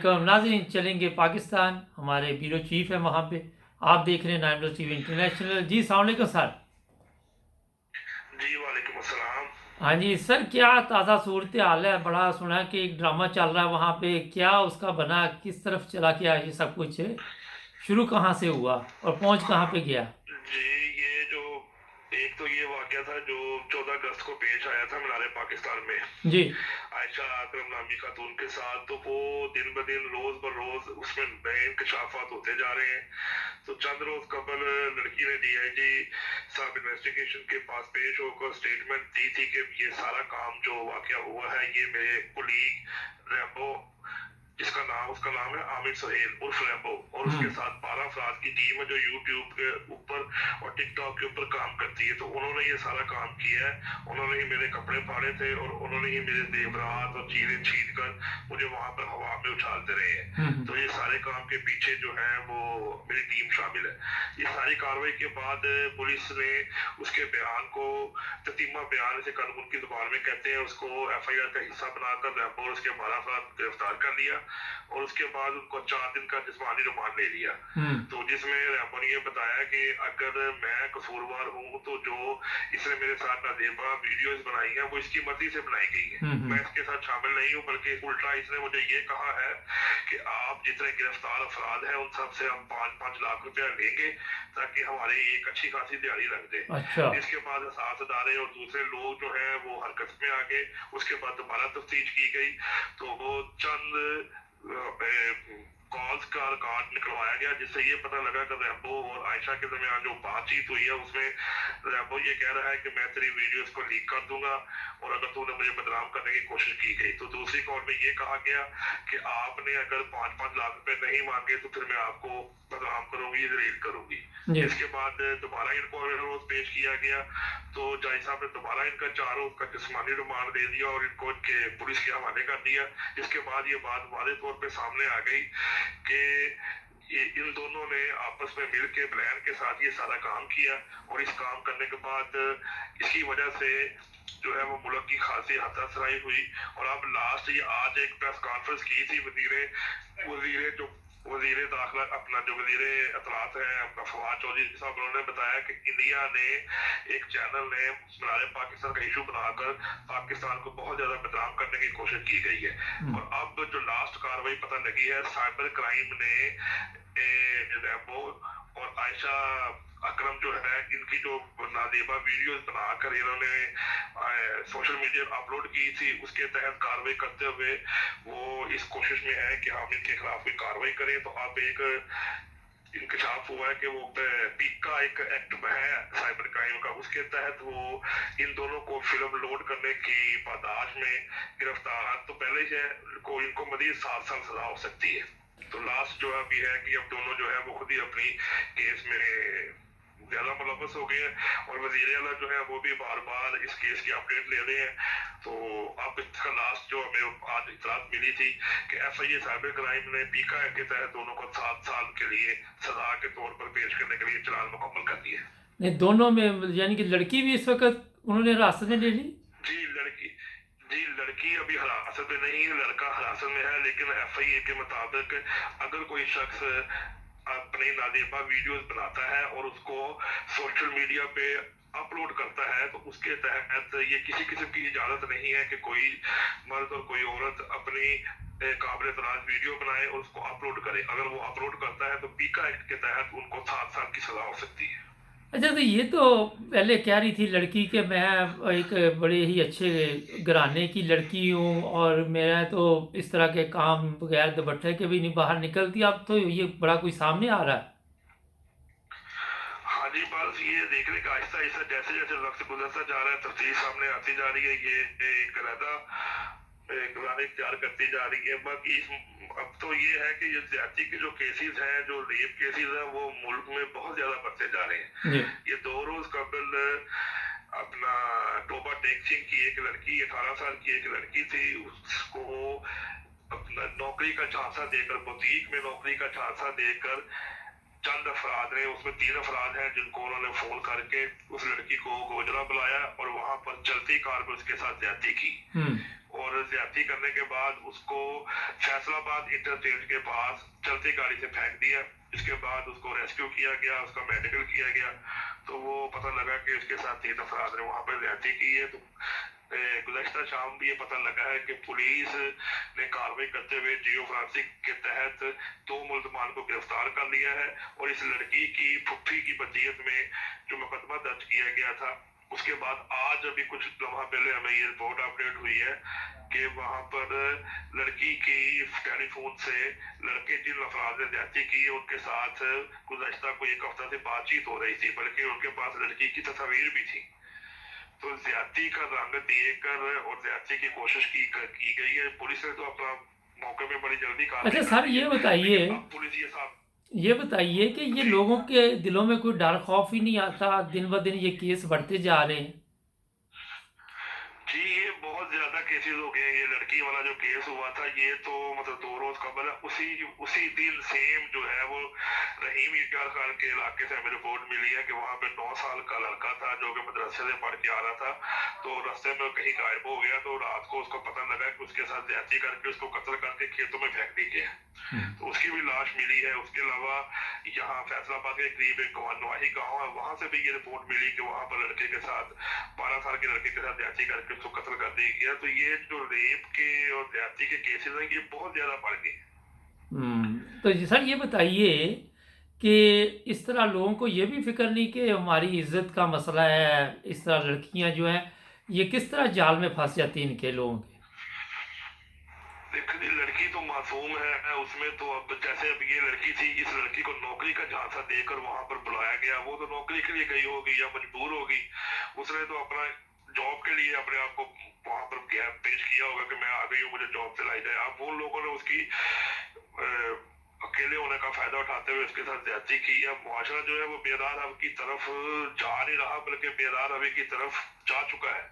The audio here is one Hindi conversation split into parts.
वालेकुम नाज़रीन, चलेंगे पाकिस्तान। हमारे ब्यूरो चीफ है वहाँ पे। आप देख रहे हैं 9 टीवी इंटरनेशनल। जी अस्सलाम वालेकुम सर। जी वालेकुम अस्सलाम। हाँ जी सर, क्या ताज़ा सूरत हाल है? बड़ा सुना कि एक ड्रामा चल रहा है वहाँ पे, क्या उसका बना, किस तरफ चला गया ये सब कुछ? शुरू कहाँ से हुआ और पहुँच कहाँ पे हाँ गया? जी, ये जो एक तो ये वाकया था जो 14 अगस्त को पेश आया था मीनार पाकिस्तान में जी। आयशा आकरम नामी खातून के साथ। तो वो दिन ब दिन रोज ब रोज उसमें नए इंकशाफात होते जा रहे हैं। तो चंद रोज कबल लड़की ने डीआईजी साहब इन्वेस्टिगेशन के पास पेश होकर स्टेटमेंट दी थी कि ये सारा काम जो वाकया हुआ है ये मेरे कुलीग रैम्बो, उसका नाम है आमिर सुहेल उर्फ रैम्बो, और उसके हम्म। साथ 12 अफराद की टीम है जो यूट्यूब के ऊपर और टिकटॉक के ऊपर काम करती है। तो उन्होंने ये सारा काम किया है। उन्होंने ही मेरे कपड़े फाड़े थे और उन्होंने ही मेरे जेवरात और चीजें छीन कर मुझे वहां पर हवा में उछालते रहे हैं। हम्म। तो ये सारे काम के पीछे जो है वो मेरी टीम शामिल है। ये सारी कार्रवाई के बाद पुलिस ने उसके बयान को ततीमा बयान से कानून की जुबान में कहते हैं उसको एफआईआर का हिस्सा बनाकर रैम्बो और उसके 12 अफराद गिरफ्तार कर लिया और उसके बाद उनको 4 दिन का जिस्मानी रिमांड ले लिया। हम्म। तो जिसमें रैम्बो ने ये बताया कि अगर मैं कसूरवार हूँ तो जो इसने मेरे साथ नाजेबा वीडियोस बनाई हैं वो इसकी मर्जी से बनाई गई है। हम्म। मैं इसके साथ शामिल नहीं हूँ, बल्कि उल्टा इसने मुझे ये कहा है कि आप जितने गिरफ्तार अफराद हैं उन सब से हम 5-5 लाख रुपया लेंगे ताकि हमारी एक अच्छी खासी दिहाड़ी लग जाए। अच्छा। इसके बाद साथ अदारे और दूसरे लोग जो हैं वो हरकत में आ गए। उसके बाद दोबारा तफ्तीश की गई तो वो चंद कॉल्स का रिकॉर्ड निकलवाया गया जिससे ये पता लगा कि रैम्बो और आयशा के दरमियान जो बातचीत हुई है उसमें रैम्बो ये कह रहा है कि मैं तेरी वीडियोस को लीक कर दूंगा और अगर तूने मुझे बदनाम करने की कोशिश की गई। तो दूसरी कॉल में ये कहा गया कि आपने अगर 5-5 लाख रुपए नहीं मांगे तो फिर मैं आपको बदनाम करूंगी, जलील करूंगी। जी। इसके बाद दोबारा इनको रोज पेश किया गया तो जज साहब ने दोबारा इनका 4 रोज का जिस्मानी रिमांड दे दिया और इनको इनके पुलिस के हवाले कर दिया। इसके बाद ये बात वादे तौर पे सामने आ गई कि इन दोनों ने आपस में मिल के प्लान के साथ ये सारा काम किया और इस काम करने के बाद इसकी वजह से जो है वो मुल्क की खासी हताशराई हुई। और अब लास्ट ये आज एक प्रेस कॉन्फ्रेंस की थी वजीरे जो वजीर दाखिला अपना जो वजीर अतलात है अपना फवाद चौधरी साहब, उन्होंने बताया कि इंडिया ने एक चैनल ने मीनार पाकिस्तान का इशू बनाकर पाकिस्तान को बहुत ज्यादा बदनाम करने की कोशिश की गई है। हम्म। और अब जो लास्ट कार्रवाई पता लगी है साइबर क्राइम ने रैम्बो और आयशा अकरम जो है इनकी जो नादेबा वीडियोस बनाकर इन्होंने सोशल मीडिया पर अपलोड की थी उसके तहत कार्रवाई करते हुए वो इस कोशिश में है कि हम इनके खिलाफ कोई कार्रवाई करें। तो अब एक इंकशाफ हुआ है कि वो पीका एक एक्ट है साइबर क्राइम का, उसके तहत वो इन दोनों को फिल्म लोड करने की पादाश में गिरफ्तार तो पहले से को इनको मजीद 7 साल सजा हो सकती है। तो लास्ट जो अभी है कि अब दोनों जो है वो खुद ही अपनी केस में ज्यादा मुलव्वस हो गए हैं और वजीर आला जो है वो भी बार बार इस केस की अपडेट ले रहे हैं। तो अब इसका लास्ट जो हमें आज इतलात मिली थी कि एफआईए साइबर क्राइम ने पीका एक्ट के तहत दोनों को 7 साल के लिए सजा के तौर पर पेश करने के लिए चालान मुकम्मल कर दिया। नहीं, दोनों में यानी कि लड़की भी इस वक्त उन्होंने हिरासत में ले ली? जी लड़की जी लड़की अभी हिरासत में नहीं है, लड़का हिरासत में है। लेकिन एफआईए के मुताबिक अगर कोई शख्स अपने नादेबा वीडियोस बनाता है और उसको सोशल मीडिया पे अपलोड करता है तो उसके तहत ये किसी किस्म की इजाजत नहीं है कि कोई मर्द और कोई औरत अपनी काबिल तलाश वीडियो बनाए और उसको अपलोड करे। अगर वो अपलोड करता है तो पीका एक्ट के तहत उनको 7 साल की सजा हो सकती है। अच्छा, तो ये तो पहले कह रही थी लड़की के मैं एक बड़े ही अच्छे घराने की लड़की हूँ और मेरा तो इस तरह के काम बगैर दुपट्टे के भी नहीं बाहर निकलती। अब तो ये बड़ा कोई सामने आ रहा है। हाँ जी, बस ये देखने का आहिस्ता आहिस्ता जैसे जैसे वक्त गुजरता जा रहा है तफ्तीश सामने आती जा रही है। ये एक अलहदा कहानी तैयार करती जा रही है। बाकी अब तो ये है कि ये ज्यादती के जो केसेस हैं जो रेप केसेस हैं वो मुल्क में बहुत ज्यादा बढ़ते जा रहे हैं। जी। ये 2 रोज कबल अपना टोबा टेक सिंह की एक लड़की 18 साल की एक लड़की थी, उसको अपना नौकरी का झांसा देकर बुटीक में नौकरी का झांसा देकर चंद अफराद ने उसमें 3 अफराद हैं जिनको उन्होंने फोन करके उस लड़की को गोजरा बुलाया और वहां पर चलती कार में उसके साथ ज्यादती की। हम्म। और ज्यादती करने के बाद उसको फैसलाबाद इंटरचेंज के पास चलती गाड़ी से फेंक दिया। इसके बाद उसको रेस्क्यू किया गया, उसका मेडिकल किया गया, तो वो पता लगा कि उसके साथ 3 अफराद ने वहां पर ज्यादती की है। तो गुज़श्ता शाम भी ये पता लगा है कि पुलिस ने कार्रवाई करते हुए जियो फोरेंसिक के तहत 2 मुलजमान को गिरफ्तार कर लिया है और इस लड़की की फुफ्फी की बदीयत में जो मुकदमा दर्ज किया गया था, उसके बाद आज अभी कुछ लम्हा पहले हमें ये रिपोर्ट अपडेट हुई है कि वहां पर लड़की की टेलीफोन से लड़के जिन अफराद ने ज्यादती की उनके साथ गुज़श्ता को 1 हफ्ता से बातचीत हो रही थी, बल्कि उनके पास लड़की की तस्वीर भी थी। तो ज्यादती का रंग देकर और ज्यादती की कोशिश की गई है। पुलिस ने तो अपना मौके पे बड़ी जल्दी अच्छा कार्रवाई कर सर, दी ये है, बताइए लेकिन अब पुलिस ये साहब। ये बताइए कि ये जी लोगों के दिलों में कोई डर खौफ ही नहीं आता, दिन ब दिन ये केस बढ़ते जा रहे हैं। जी, ये बहुत ज्यादा केसेस हो गए हैं। ये लड़की वाला जो केस हुआ था, ये तो मतलब 2 रोज कबल है, उसी उसी दिन सेम जो है वो रहीम ईदगाह खान के इलाके से हमें रिपोर्ट मिली है कि वहां पे 9 साल का लड़का था जो कि मदरसे से पढ़ के आ रहा था, तो रास्ते में कहीं गायब हो गया। तो रात को उसको पता लगा कि उसके साथ ज्यादती करके उसको कत्ल करके खेतों में फेंक दी गया। तो उसकी भी लाश मिली है। उसके अलावा यहाँ फैसलाबाद के करीब एक नवाही गाँव है, वहां से भी ये रिपोर्ट मिली कि वहां पर लड़के के साथ 12 साल के लड़के के साथ ज्यादती करके उसको कत्ल कर दिया गया। तो ये जो रेप के और ज्यादती के केसेस हैं, ये बहुत ज्यादा बढ़ गए। तो सर ये बताइए कि इस तरह लोगों को ये भी फिक्र नहीं कि हमारी इज्जत का मसला है, इस तरह लड़कियां जो हैं ये किस तरह जाल में फंस जाती हैं इनके लोगों के। देखिए, लड़की तो मासूम है, उसमें तो अब जैसे अब ये लड़की थी, इस लड़की को नौकरी का झांसा देकर वहां पर बुलाया गया, वो तो नौकरी के लिए गई होगी या मजबूर होगी। उसने तो अपना जॉब के लिए अपने आप को वहां पर पेश किया होगा कि मैं आ गई हूँ, मुझे जॉब दिलाई जाए। अब उन लोगों ने उसकी अकेले होने का फायदा उठाते हुए उसके साथ ज्यादती की। अब मुआशरा जो है वो बेदार रवि की तरफ जा नहीं रहा, बल्कि बेदार रवि की तरफ जा चुका है।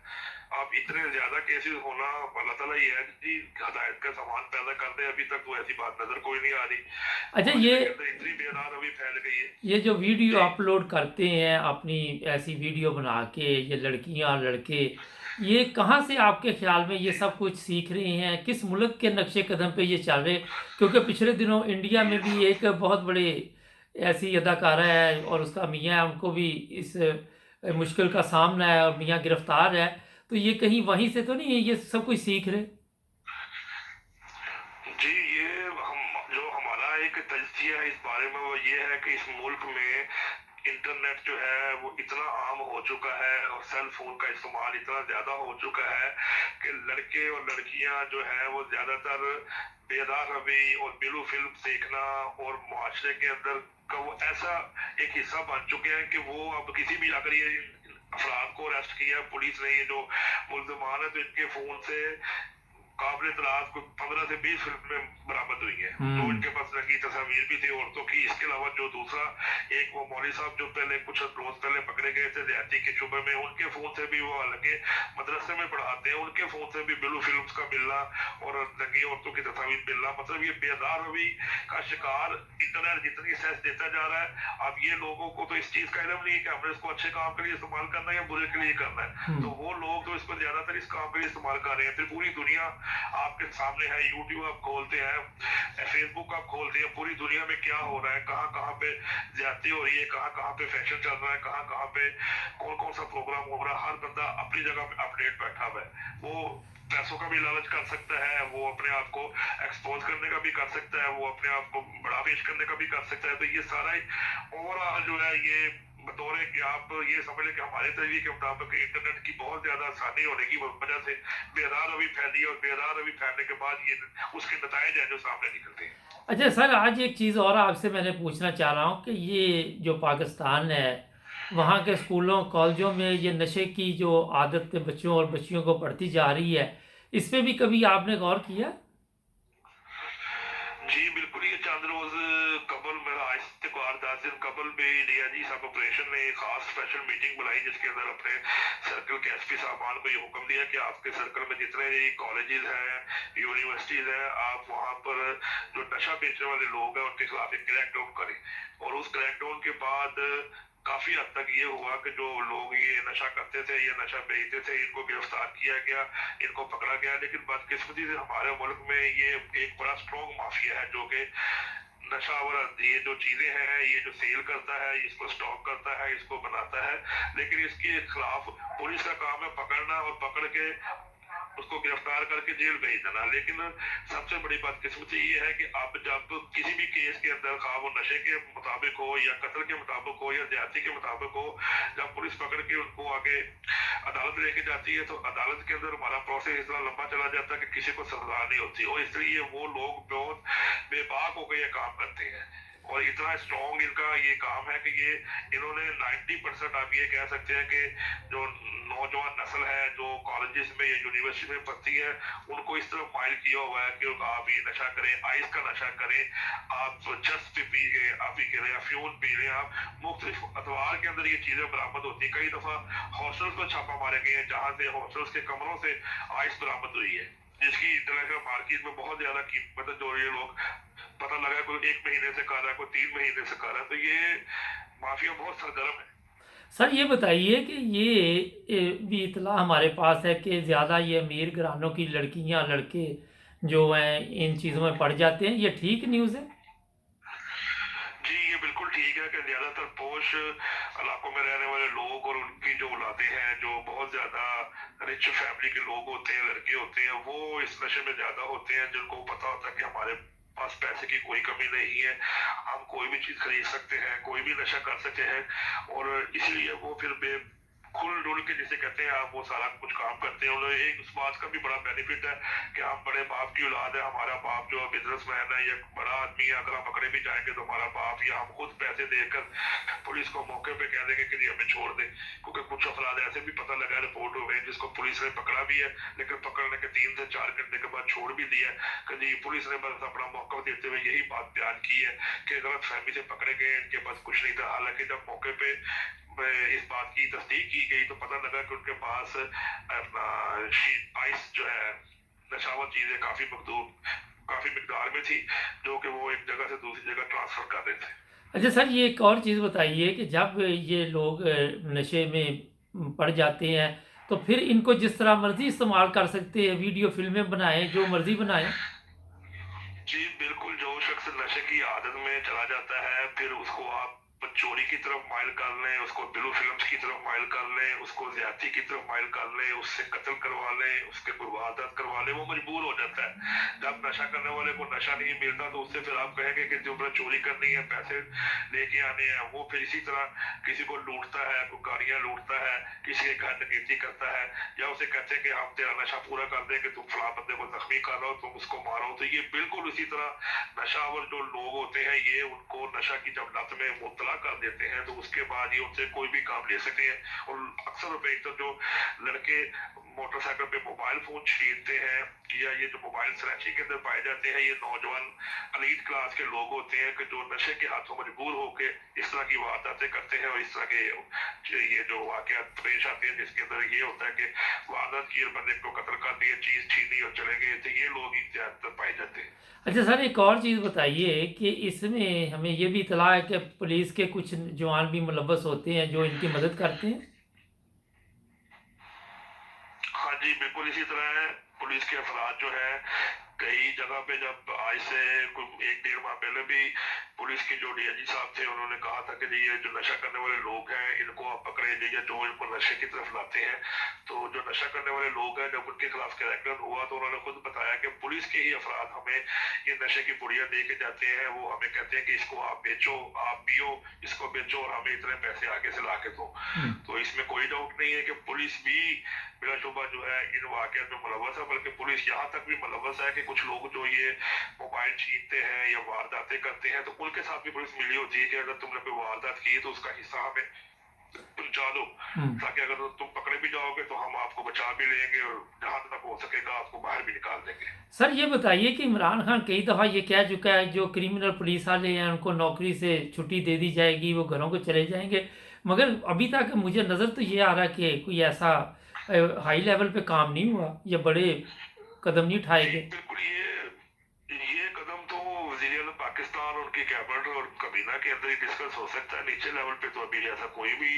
अब इतने ज्यादा केसेस होना अल्लाह ताला ही है जी हदायत का सामान पैदा कर दे। अभी तक तो ऐसी बात नजर कोई नहीं आ रही। अच्छा, मुआशरे के अंदर इतनी बेदार रवि फैल गई है। ये जो वीडियो जी अपलोड करते हैं अपनी ऐसी वीडियो बना के ये लड़कियां लड़के, ये कहाँ से आपके ख्याल में ये जी सब कुछ सीख रहे हैं, किस मुल्क के नक्शे कदम पे ये चल रहे हैं? क्योंकि पिछले दिनों इंडिया में ये भी सब एक बहुत बड़े ऐसी अदाकारा है और उसका मियाँ है, उनको भी इस मुश्किल का सामना है और मियाँ गिरफ्तार है। तो ये कहीं वहीं से तो नहीं है ये सब कुछ सीख रहे? जी, ये हम जो हमारा एक तजजिया है इस बारे में वो ये है कि इस मुल्क में इंटरनेट जो है वो इतना आम हो चुका है और सेल फोन का इस्तेमाल इतना ज्यादा हो चुका है कि लड़के और लड़कियां जो है वो ज्यादातर बेदार रवि और बिलू फिल्म देखना और मुआशरे के अंदर का वो ऐसा एक हिस्सा बन चुके हैं कि वो अब किसी भी अगर ये अफराद को अरेस्ट किया पुलिस ने, ये जो मुल्जमान है, तो इनके फोन से काबिल तलाश को 15 से 20 फिल्में बरामद हुई है। तो हम्म। इनके पास नंगी तस्वीर भी थी औरतों की। इसके अलावा जो दूसरा एक वो मौलवी साहब जो पहले कुछ रोज पहले पकड़े गए थे ज्यादती के शुबे में, उनके फोन से भी, वो हालांकि मदरसे में पढ़ाते हैं, उनके फोन से भी ब्लू फिल्म्स का मिलना और नंगी औरतों की तस्वीर मिलना, मतलब ये बेदार रवि का शिकार इंटरनेट जितनी सेंस देता जा रहा है। अब ये लोगों को तो इस चीज का इल्म नहीं है कि हमने इसको अच्छे काम के लिए इस्तेमाल करना है या बुरे के लिए करना है। तो वो लोग तो इसको ज्यादातर इस काम के लिए इस्तेमाल कर रहे हैं। फिर पूरी दुनिया आपके सामने है, यूट्यूब आप खोलते हैं, फेसबुक आप खोलते हैं, पूरी दुनिया में क्या हो रहा है, कहाँ कहाँ पे ज्यादती हो रही है, कहाँ कहाँ पे फैशन चल रहा है, कहाँ कहाँ पे कौन कौन सा प्रोग्राम हो रहा है, हर बंदा अपनी जगह पे अपडेट बैठा हुआ है। वो पैसों का भी लालच कर सकता है, वो अपने आप को एक्सपोज करने का भी कर सकता है, वो अपने आप को बड़ा पेश करने का भी कर सकता है। तो ये सारा ओवरऑल जो है ये बतौर है कि आप ये समझ लें कि हमारे तरीके के मुताबिक इंटरनेट की बहुत ज्यादा आसानी होने की वजह से बेदार रवि फैली और बेदार रवि फैलने के बाद ये उसके नतीजे हैं जो सामने निकलते हैं। अच्छा सर, आज एक चीज़ और आपसे मैंने पूछना चाह रहा हूँ कि ये जो पाकिस्तान है वहाँ के स्कूलों कॉलेजों में ये नशे की जो आदत बच्चों और बच्चियों को बढ़ती जा रही है, इस पे भी कभी आपने गौर किया? जी बिल्कुल, ये चंद रोज कबल में आज से 10 दिन कबल भी डीआईजी सब ऑपरेशन ने एक खास स्पेशल मीटिंग बुलाई जिसके अंदर अपने सर्कल के एसपी साहबान को ये हुक्म दिया कि आपके सर्कल में जितने भी कॉलेजेस हैं, यूनिवर्सिटीज हैं, आप वहां पर जो नशा बेचने वाले लोग हैं उनके खिलाफ एक क्रैकडाउन करें। और उस क्रैकडाउन के बाद काफी हद तक ये हुआ कि जो लोग ये नशा करते थे, ये नशा बेचते थे, इनको गिरफ्तार किया गया, इनको पकड़ा गया। लेकिन बदकिस्मती से हमारे मुल्क में ये एक बड़ा स्ट्रॉन्ग माफिया है जो कि नशा और ये जो चीजें हैं, ये जो सेल करता है, इसको स्टॉक करता है, इसको बनाता है। लेकिन इसके खिलाफ पुलिस का काम है पकड़ना, और पकड़ के उसको गिरफ्तार करके जेल भेज देना। लेकिन सबसे बड़ी बदकिस्मती ये है कि अब जब किसी भी केस के अंदर, खा वो नशे के मुताबिक हो या कत्ल के मुताबिक हो या ज्यादती के मुताबिक हो, जब पुलिस पकड़ के उनको आगे अदालत लेके जाती है तो अदालत के अंदर हमारा प्रोसेस इतना लंबा चला जाता है कि किसी को सजा नहीं होती, और इसलिए वो लोग बहुत बेबाक होकर ये काम करते हैं। और इतना स्ट्रॉन्ग इनका ये काम है कि ये इन्होंने 90% आप ये कह सकते हैं कि जो नौजवान नस्ल है जो कॉलेजेस में या यूनिवर्सिटी में पढ़ती है, उनको इस तरह माइल किया हुआ है कि आप ये नशा करें, आइस का नशा करें, आप चरस पे पी गए, आप ही कह रहे हैं अफ्यून पी रहे हैं, आप मुख्तलिफ अतवार के अंदर ये चीजें बरामद होती है। कई दफा हॉस्टल्स पर छापा मारे गए हैं जहां से हॉस्टल्स के कमरों से आइस बरामद हुई है, जिसकी इंटरनेशनल मार्केट में बहुत ज्यादा कीमत है। जो ये लोग पता लगा कोई 1 महीने से कर रहा है, कोई 3 महीने से कर रहा है, तो ये माफिया बहुत सरगर्म है। सर ये बताइए कि भी इतला हमारे पास है कि ज़्यादा ये अमीर घरानों की लड़कियां लड़के जो हैं इन चीज़ों में पड़ जाते हैं, ये ठीक न्यूज़ है? जी ये बिल्कुल ठीक है कि ज्यादातर पोश इलाकों में रहने वाले लोग और उनकी जो औलादे हैं, जो बहुत ज्यादा रिच फैमिली के लोग होते हैं, लड़के होते हैं, वो इस नशे में ज्यादा होते हैं, जिनको पता होता है कि हमारे पास पैसे की कोई कमी नहीं है, हम कोई भी चीज खरीद सकते हैं, कोई भी नशा कर सकते हैं, और इसलिए वो फिर बे खुल डुल के जिसे कहते हैं आप वो सारा कुछ काम करते हैं। उन्हें एक उस बात का भी बड़ा बेनिफिट है कि हम बड़े बाप की औलाद है, हमारा बाप जो बिजनेसमैन है या बड़ा आदमी है, अगर हम पकड़े भी जाएंगे तो हमारा बाप या हम खुद पैसे देकर पुलिस को मौके पे कह देंगे कि जी हमें छोड़ दे। क्योंकि कुछ अपराध ऐसे भी पता लगा, रिपोर्ट हुए हैं, जिसको पुलिस ने पकड़ा भी है, लेकिन पकड़ने के 3 से 4 घंटे के बाद छोड़ भी दिया है कि जी पुलिस ने बस अपना मौका देते हुए यही बात बयान की है कि गलत फहमी से पकड़े गए, इनके पास कुछ नहीं था। हालांकि जब मौके पे इस बात की तस्दीक की गई तो पता लगा कि उनके पास अपना आइस जो है, नशावर चीजें काफी मिकदार में थी, जो कि वो एक जगह से दूसरी जगह ट्रांसफर कर रहे थे। अच्छा सर, ये एक और चीज़ बताइए कि जब ये लोग नशे में पड़ जाते हैं तो फिर इनको जिस तरह मर्जी इस्तेमाल कर सकते हैं, वीडियो फिल्में बनाएं, जो मर्जी बनाएं। जी बिल्कुल, जो शख्स नशे की आदत में चला जाता है फिर उसको आप चोरी की तरफ माइल कर लें, उसको ब्लू फिल्म्स की तरफ माइल कर लें, उसको ज्यादती की तरफ माइल कर लें, उससे कत्ल करवा लें, उसके वारदात करवा लें, वो मजबूर हो जाता है। जब नशा करने वाले को नशा नहीं मिलता तो उससे फिर आप कहेंगे कि जो मैंने चोरी करनी है, पैसे लेके आने हैं, वो फिर इसी तरह किसी को लूटता है, कोई गाड़ियां लूटता है, किसी के घर डकैती करता है, या उसे कहते हैं कि हम तेरा नशा पूरा कर देंगे, तुम फला बंदे को जख्मी कर रहे हो, तुम उसको मारो। तो ये बिल्कुल इसी तरह नशावर जो लोग होते हैं, ये उनको नशा की जब लत में मुब्तला कर देते हैं तो उसके बाद ये उनसे कोई भी काम ले सकते हैं। और अक्सर बेशतर जो लड़के मोटरसाइकिल पे मोबाइल फोन छीनते हैं या ये जो मोबाइल स्नैचिंग के अंदर पाए जाते हैं, ये नौजवान अलीट क्लास के लोग होते हैं कि जो नशे के हाथों मजबूर होकर इस तरह की वारदातें करते हैं। और इस तरह के ये जो वाकयात पेश आते हैं जिसके अंदर ये होता है कि वारदात की बंदे को कत्ल कर दिया, चीज छीनी और चले गए, तो ये लोग ही ज्यादातर पाए जाते हैं। अच्छा सर, एक और चीज़ बताइए कि इसमें हमें ये भी इतला है कि पुलिस के कुछ जवान भी मुलव्वस होते हैं जो इनकी मदद करते हैं। हाँ जी बिल्कुल इसी तरह है। पुलिस के अफराद जो है कई जगह पे, जब आज से कोई 1 डेढ़ माह पहले भी पुलिस के जो डीआईजी साहब थे उन्होंने कहा था कि ये जो नशा करने वाले लोग हैं इनको आप पकड़े जाइए, जो इनको नशे की तरफ लाते हैं। तो जो नशा करने वाले लोग हैं जब उनके खिलाफ क्रैकडाउन हुआ तो उन्होंने खुद बताया कि पुलिस के ही अफराद हमें ये नशे की पुड़िया दे के जाते हैं, वो हमें कहते हैं कि इसको आप बेचो, आप पियो, इसको बेचो और हमें इतने पैसे आगे से ला के दो। हम्म। तो इसमें कोई डाउट नहीं है कि पुलिस भी बिलाशुबा जो है इन वाकयात में मुलव्वस है, बल्कि पुलिस यहाँ तक भी मुलव्वस है कि कुछ लोग जो ये मोबाइल छीनते हैं या वारदातें करते हैं तो उनके साथ भी पुलिस मिली होती है कि अगर तुमने कोई वारदात की तो उसका हिस्सा हमें पहुंचा दो, हम्म। ताकि अगर तुम पकड़े भी जाओगे तो हम आपको बचा भी लेंगे और जहां तक हो सकेगा आपको बाहर भी निकाल देंगे। सर ये बताइए कि इमरान खान कई दफ़ा ये कह चुका है जो क्रिमिनल पुलिस वाले हैं उनको नौकरी से छुट्टी दे दी जाएगी, वो घरों को चले जाएंगे, मगर अभी तक मुझे नज़र तो ये आ रहा है कि कोई ऐसा हाई लेवल पे काम नहीं हुआ या बड़े कदम नहीं उठाए जी गए। बिल्कुल, ये कदम तो वजीर लेकिन पाकिस्तान उनकी कैबिनेट और kabinah के अंदर ही डिस्कस हो सकता है। नीचे लेवल पे तो अभी ऐसा कोई भी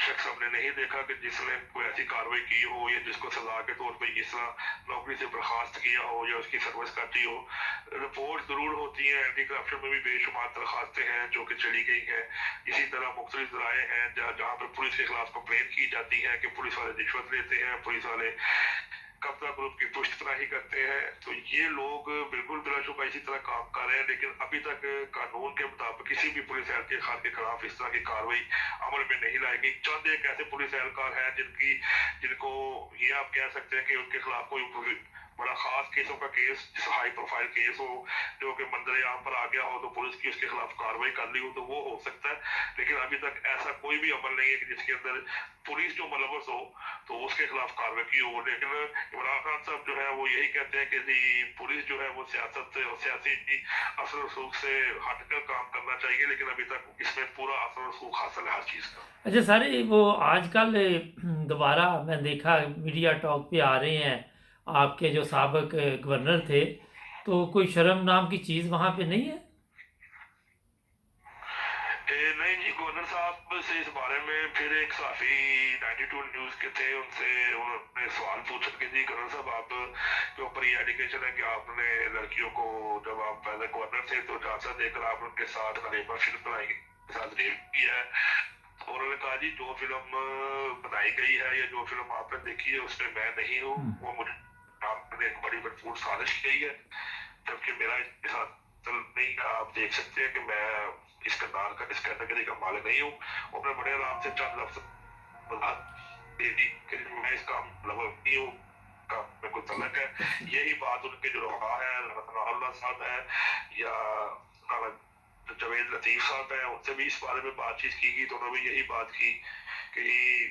शख्स हमने नहीं देखा कि जिसने कोई ऐसी कार्रवाई की हो या जिसको सजा के तौर पे जिस तरह नौकरी से बर्खास्त किया हो या उसकी सर्विस काटी हो। रिपोर्ट जरूर होती है, एंटी करप्शन में भी बेशुमार दरखास्तें हैं जो कि चली गई हैं। इसी तरह मुख्तलिफ जराए हैं जहाँ पर पुलिस के खिलाफ कंप्लेन की जाती है कि पुलिस वाले रिश्वत लेते हैं, पुलिस वाले कब्जा ग्रुप की पुश्तपनाही करते हैं। तो ये लोग बिल्कुुल बिलाशुबा इसी तरह काम कर रहे हैं, लेकिन अभी तक कानून के मुताबिक किसी भी पुलिस एहलकार के खिलाफ इस तरह की कार्रवाई अमल में नहीं लाई गई। चंद एक ऐसे पुलिस एहलकार हैं जिनको ये आप कह सकते हैं कि उनके खिलाफ कोई बड़ा खास केसों का केस, हाई प्रोफाइल केस हो जो कि मंजर आम पर आ गया हो तो पुलिस की उसके खिलाफ कार्रवाई कर ली हो तो वो हो सकता है। लेकिन अभी तक ऐसा कोई भी अमल नहीं है कि जिसके अंदर पुलिस जो मुलव्वस हो तो उसके खिलाफ कार्रवाई की हो। लेकिन इमरान खान साहब जो है वो यही कहते हैं कि जी पुलिस जो है वो सियासत और सियासी असर रसूख से हटकर काम करना चाहिए, लेकिन अभी तक इसमें पूरा असर रसूख हासिल है हर चीज का। अच्छा सर, वो आजकल दोबारा मैं देखा मीडिया टॉक पे आ रहे हैं आपके जो साबिक गवर्नर थे, तो कोई शर्म नाम की चीज़ वहाँ पे नहीं है? नहीं जी, गवर्नर साहब से इस बारे में फिर एक सहाफी 92 न्यूज के थे, उनसे उन्होंने सवाल पूछा कि जी गवर्नर साहब आप के ऊपर ये एलिगेशन है कि आपने लड़कियों को जब आप एज गवर्नर थे तो झांसा देकर आप उनके साथ गरीबा फिल्म बनाई के साथ रेप किया है। और उन्होंने कहा जी जो फिल्म बनाई गई है या जो फिल्म आपने देखी है उसमें मैं नहीं हूँ, वो मुझे आपने एक बड़ी भरपूर साजिश की है, जबकि मेरा इसके साथ नहीं का आप देख सकते हैं कि मैं इस किरदार का इस कैटेगरी का मालिक नहीं हूँ। उन्होंने बड़े आराम से चंद लफ्ज बता दी कि मैं इस काम नहीं हूँ, काम में कोई तलक है। यही बात उनके जो रहा है अल्लाह साहब है या जवेद लतीफ साहब है, उनसे भी इस बारे में बातचीत की गई तो उन्होंने भी यही बात की कि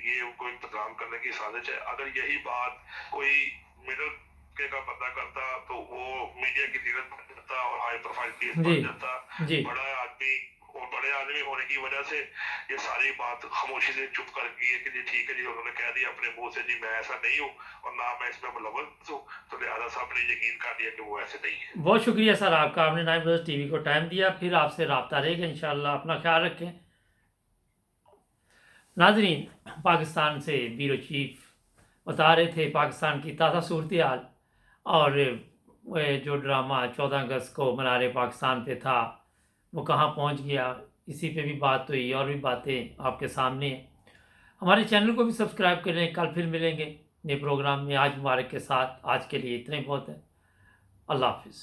ये उनको एक बदनाम करने की साजिश है। अगर यही बात कोई मिडिल का बंदा करता तो वो मीडिया की जीरत बन जाता और हाई प्रोफाइल केस जी बन जाता। जी बड़ा आदमी और बड़े आदमी होने की वजह से ये सारी बात खामोशी से चुप कर गई है कि जी ठीक है जी, उन्होंने कह दिया अपने मुंह से जी मैं ऐसा नहीं हूँ और ना मैं इसमें मुलव्वस हूँ, तो लिहाजा साहब ने यकीन कर लिया कि वो ऐसे नहीं है। बहुत शुक्रिया सर आपका, आपने 9 बजे टीवी को टाइम दिया। फिर आपसे रब्ता रहेगा इंशाल्लाह। अपना ख्याल रखें। नाजरीन, पाकिस्तान से ब्यूरो चीफ बता रहे थे पाकिस्तान की ताज़ा सूरत हाल, और जो ड्रामा 14 अगस्त को मनारे पाकिस्तान पे था वो कहाँ पहुँच गया, इसी पे भी बात हुई और भी बातें आपके सामने हैं। हमारे चैनल को भी सब्सक्राइब करें। कल फिर मिलेंगे नए प्रोग्राम में आज मुबारक के साथ। आज के लिए इतना ही बहुत है। अल्लाह हाफिज़।